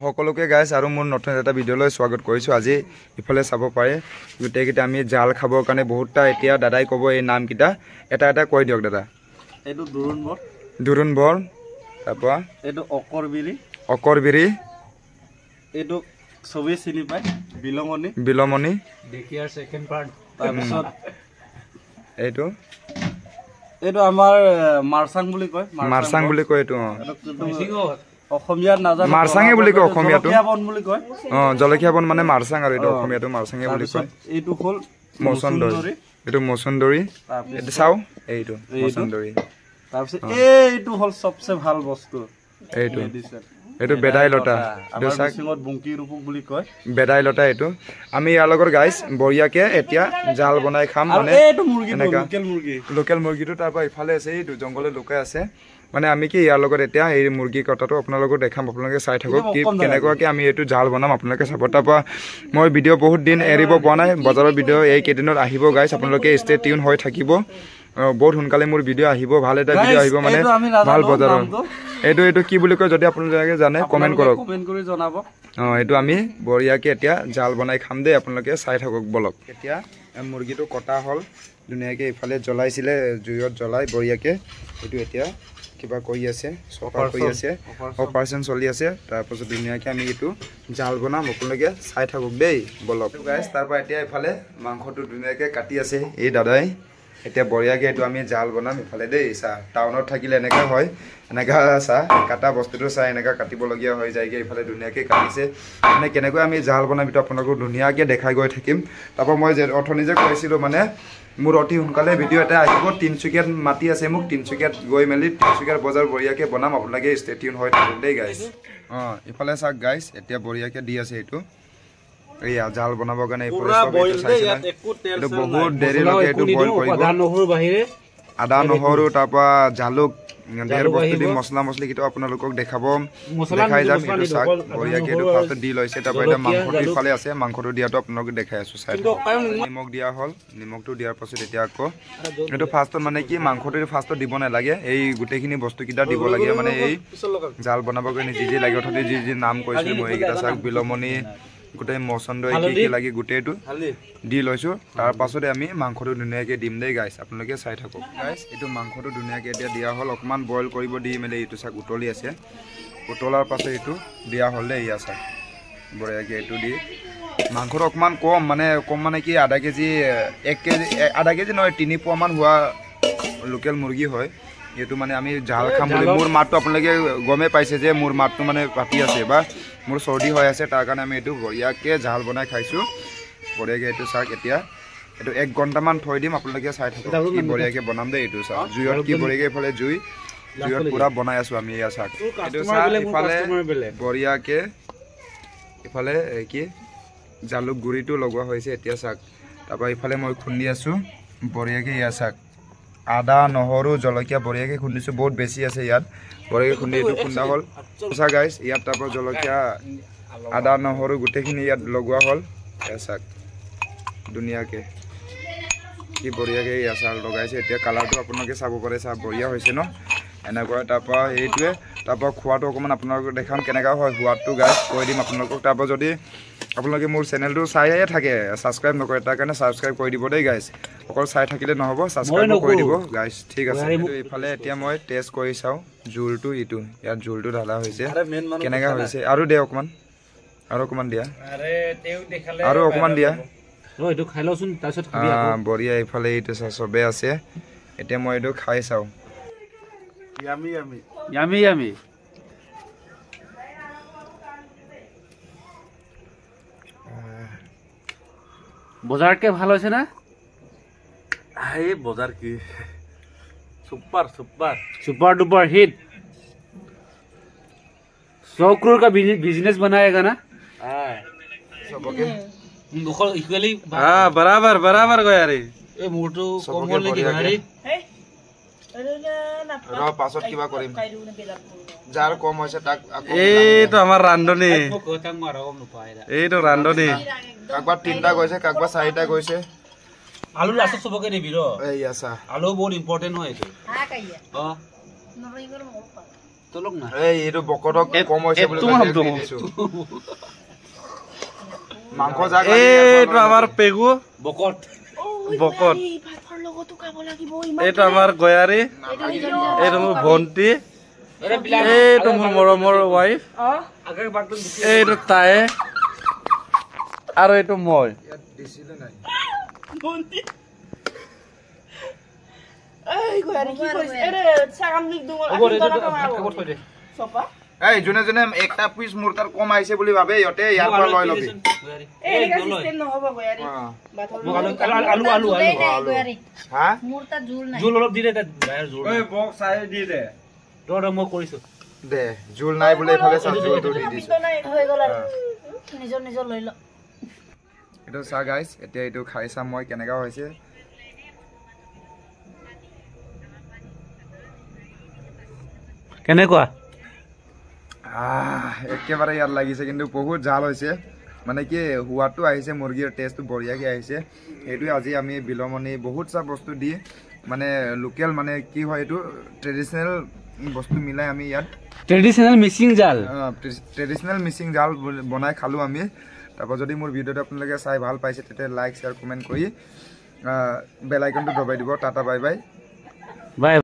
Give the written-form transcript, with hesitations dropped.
সকলোকে গাইছ আৰু মোৰ নতুন এটা ভিডিঅ'লৈ স্বাগত কৰিছোঁ। আজি ইফালে চাব পাৰে গোটেইকেইটা আমি জাল খাবৰ কাৰণে বহুতটা এতিয়া দাদাই ক'ব এই নামকেইটা এটা এটা কৈ দিয়ক দাদা। এইটো দুৰুণ বৰ তাৰপৰা এইটো অকৰবিৰি এইটো চবেই চিনি পায় বিলমণি দেখিয়াৰ সেকেন্ড পাৰ্ট তাৰপিছত এইটো আমাৰ মাৰচাং বুলি কয় এইটো অসমীয়াত নাজানো মাৰচাঙে বুলি কয় অসমীয়াটো জলকীয়া বন বুলি কয় জলকীয়া বন মানে মাৰচাং আৰু এইটো অসমীয়াটো মাৰচাঙে বুলি কয়। এইটো হ'ল মচন্দৰী এইটো মচন্দৰী এইটো চাও এইটো মচন্দৰী তাৰপিছত এইটো হ'ল সবচে ভাল বস্তু এইটো বেদাইলতা এইটো চাক বুংকি ৰূপক বুলি কয় বেদাইলতা এইটো আমি ইয়াৰ লগত গাইছ বঢ়িয়াকে এতিয়া জাল বনাই খাম মানে এইটো লোকেল মুৰ্গীটো তাৰপৰা ইফালে আছে এইটো জংঘলত লুকাই আছে মানে আমি কি ইয়াৰ লগত এতিয়া এই মুৰ্গী কটাটো আপোনালোকক দেখাম আপোনালোকে চাই থাকক কি কেনেকুৱাকে আমি এইটো জাল বনাম আপোনালোকে চাব। তাৰপৰা মই ভিডিঅ' বহুত দিন এৰিব পৰা নাই বজাৰৰ ভিডিঅ' এই কেইদিনত আহিব গাইছ আপোনালোকে ষ্টে টিউন হৈ থাকিব বহুত সোনকালে মোৰ ভিডিঅ' আহিব ভাল এটা ভিডিঅ' আহিব মানে ভাল বজাৰৰ এইটো কি বুলি কয় যদি আপোনালোকে জানে কমেণ্ট কৰক কৰি জনাব। এইটো আমি বঢ়িয়াকে এতিয়া জাল বনাই খাম দেই আপোনালোকে চাই থাকক বলক। এতিয়া মুৰ্গীটো কটা হ'ল ধুনীয়াকৈ ইফালে জ্বলাইছিলে জুইত জ্বলাই বঢ়িয়াকে এইটো এতিয়া কিবা কৰি আছে চফাৰ কৰি আছে অপাৰেশ্যন চলি আছে তাৰপাছত ধুনীয়াকৈ আমি এইটো জাল বনাম আপোনালোকে চাই থাকক দেই বলক গাইছ। তাৰপৰা এতিয়া ইফালে মাংসটো ধুনীয়াকৈ কাটি আছে এই দাদাই এতিয়া বঢ়িয়াকৈ এইটো আমি জাল বনাম ইফালে দেই চাহ টাউনত থাকিলে এনেকুৱা হয় এনেকুৱা চাহ কাটা বস্তুটো চাহ এনেকুৱা কাটিবলগীয়া হৈ যায়গৈ ইফালে ধুনীয়াকৈ কাটিছে মানে কেনেকৈ আমি জাল বনাম এইটো আপোনালোকক ধুনীয়াকৈ দেখাই গৈ থাকিম। তাৰপৰা মই অথনি যে কৈছিলোঁ মানে মোৰ অতি সোনকালে ভিডিঅ' এটা আহিব তিনিচুকীয়াত মাতি আছে মোক তিনিচুকীয়াত গৈ মেলি তিনিচুকীয়াৰ বজাৰ বঢ়িয়াকৈ বনাম আপোনালোকে ষ্টে টিউন হৈ থাকক দেই গাইছ। ইফালে চাওক গাইছ এতিয়া বঢ়িয়াকৈ দি আছে এইটো এইয়া জাল বনাবৰ কাৰণে এইটো বহুত দেৰিলৈকে এইটো বইল কৰিব আদা নহৰু তাৰপৰা জালুক ঢেৰ বস্তু দি মছলা মছলি কেইটা আপোনালোকক দেখাই যাম এইটো চাওক বঢ়িয়াকৈ এইটো ফাৰ্ষ্টত দি লৈছে তাৰপৰা এতিয়া মাংসটো ইফালে আছে মাংসটো দিয়াটো আপোনালোকে দেখাই আছোঁ চাই নিমখ দিয়া হ'ল নিমখটো দিয়াৰ পাছত এতিয়া আকৌ এইটো ফাৰ্ষ্টত মানে কি মাংসটো ফাৰ্ষ্টত দিব নালাগে এই গোটেইখিনি বস্তুকেইটা দিব লাগে মানে এই জাল বনাবৰ কাৰণে যি লাগে অথনি যি নাম কৈছিলোঁ মই এইকেইটা চাওক বিলমণি গোটেই মচন্দৰী কি লাগি গোটেইটো দি লৈছোঁ তাৰ পাছতে আমি মাংসটো ধুনীয়াকৈ দিম দেই গাইছ আপোনালোকে চাই থাকক গাইছ। এইটো মাংসটো ধুনীয়াকৈ এতিয়া দিয়া হ'ল অকণমান বইল কৰিব দি মেলি এইটো চাওক উতলি আছে উতলাৰ পাছত এইটো দিয়া হ'ল দেই ইয়া চাওক বঢ়িয়াকৈ এইটো দি মাংসটো অকণমান কম মানে কি আধা কেজি নহয় 3 পোৱামান হোৱা লোকেল মুৰ্গী হয় এইটো মানে আমি জাল খাম বুলি মোৰ মাতটো আপোনালোকে গমেই পাইছে যে মোৰ মাতটো মানে পাতি আছে বা মোৰ চৰ্দি হৈ আছে তাৰ কাৰণে আমি এইটো বঢ়িয়াকৈ জাল বনাই খাইছোঁ বঢ়িয়াকৈ এইটো চাওক এতিয়া এইটো 1 ঘণ্টামান থৈ দিম আপোনালোকে চাই থাকক কি বঢ়িয়াকৈ বনাম দেই এইটো চাওক জুইত কি বঢ়িয়াকৈ এইফালে জুইত পূৰা বনাই আছোঁ আমি এয়া চাওক এইটো চাওক ইফালে বঢ়িয়াকৈ ইফালে কি জালুক গুড়িটো লগোৱা হৈছে এতিয়া চাওক তাৰপৰা ইফালে মই খুন্দি আছোঁ বঢ়িয়াকৈ এয়া চাওক আদা নহৰু জলকীয়া বঢ়িয়াকৈ খুন্দিছোঁ বহুত বেছি আছে ইয়াত বঢ়িয়াকৈ খুন্দি এইটো খুন্দা হ'ল চাওক গাইছ ইয়াত তাৰপৰা জলকীয়া আদা নহৰু গোটেইখিনি ইয়াত লগোৱা হ'ল চাওক ধুনীয়াকৈ কি বঢ়িয়াকৈ এয়া চাওক লগাইছে এতিয়া কালাৰটো আপোনালোকে চাব পাৰে চাওক বঢ়িয়া হৈছে ন এনেকুৱা তাৰপৰা এইটোৱে তাৰপৰা খোৱাটো অকণমান আপোনালোকক দেখাম কেনেকুৱা হয় সোৱাদটো গাইছ কৈ দিম আপোনালোকক তাৰপৰা যদি আপোনালোকে মোৰ চেনেলটো চায়ে থাকে ছাবস্ক্ৰাইব নকৰে তাৰ কাৰণে ছাবস্ক্ৰাইব কৰি দিব দেই গাইছ অকল চাই থাকিলে নহ'ব ছাবস্ক্ৰাইব কৰি দিব গাইছ ঠিক আছে। এইফালে এতিয়া মই টেষ্ট কৰি চাওঁ জোলটো ইটো ইয়াত জোলটো ঢালা হৈছে কেনেকুৱা হৈছে আৰু দে অকণমান দিয়া আৰু অকণমান দিয়া বঢ়িয়া এইফালে এইটো চবেই আছে এতিয়া মই এইটো খাই চাওঁ ইয়ামি বজাৰকে ভাল হৈছে না এই বজাৰ কি सुपर डुपर हिट 100 करोड़ का बिजनेस बनाएगा ना बराबर गया रे मोटो कम बोलने की गाड़ी পাছত কিবা কৰিম যাৰ কম হৈছে তাক এইটো আমাৰ ৰান্ধনী এইটো ৰান্ধনী কাকবা 3টা গৈছে কাকবা 4টা গৈছে আলু লাষ্ট সবকে দিবি ৰ এই আছা আলু বহুত ইম্পৰ্টেন্ট হয় এইটো তলক না এই এইটো বকটক কম হৈছে বুলি কৈছে মাংস জাগ এইটো আমাৰ পেগু বকট বকত এইটো আমাৰ গয়াৰী এইটো মোৰ ভণ্টি এইটো মোৰ মৰমৰ ৱাইফ এইটো তাই আৰু এইটো মই এই যোনে যোনে একটা পিস মোৰ তাৰ কম আহিছে বুলি ভাবে ইহঁতে ইয়াৰ পৰা লৈ লবি আলু আলু হা জোল অলপ দি দে জোল বক চাই দি দে তোৰ মই কৰিছো দে জোল নাই বুলি ইফালে চা জোলটো দি দিছো এইটো চা গাইছ এতিয়া এইটো খাই চাম মই কেনেকা হৈছে কেনেকুৱা একেবাৰে ইয়াত লাগিছে কিন্তু বহুত জাল হৈছে মানে কি সোৱাদটো আহিছে মুৰ্গীৰ টেষ্টটো বঢ়িয়াকৈ আহিছে এইটোৱে আজি আমি বিলমনি বহুত চা বস্তু দি মানে লোকেল মানে কি হয় এইটো ট্ৰেডিশ্যনেল বস্তু মিলাই আমি ইয়াত ট্ৰেডিশ্যনেল মিচিং জাল ট্ৰেডিশ্যনেল মিচিং জাল বনাই খালোঁ আমি তাৰপৰা যদি মোৰ ভিডিঅ'টো আপোনালোকে চাই ভাল পাইছে তেতিয়া লাইক শ্বেয়াৰ কমেণ্ট কৰি বেল আইকনটো দবাই দিব টাটা বাই বাই বাই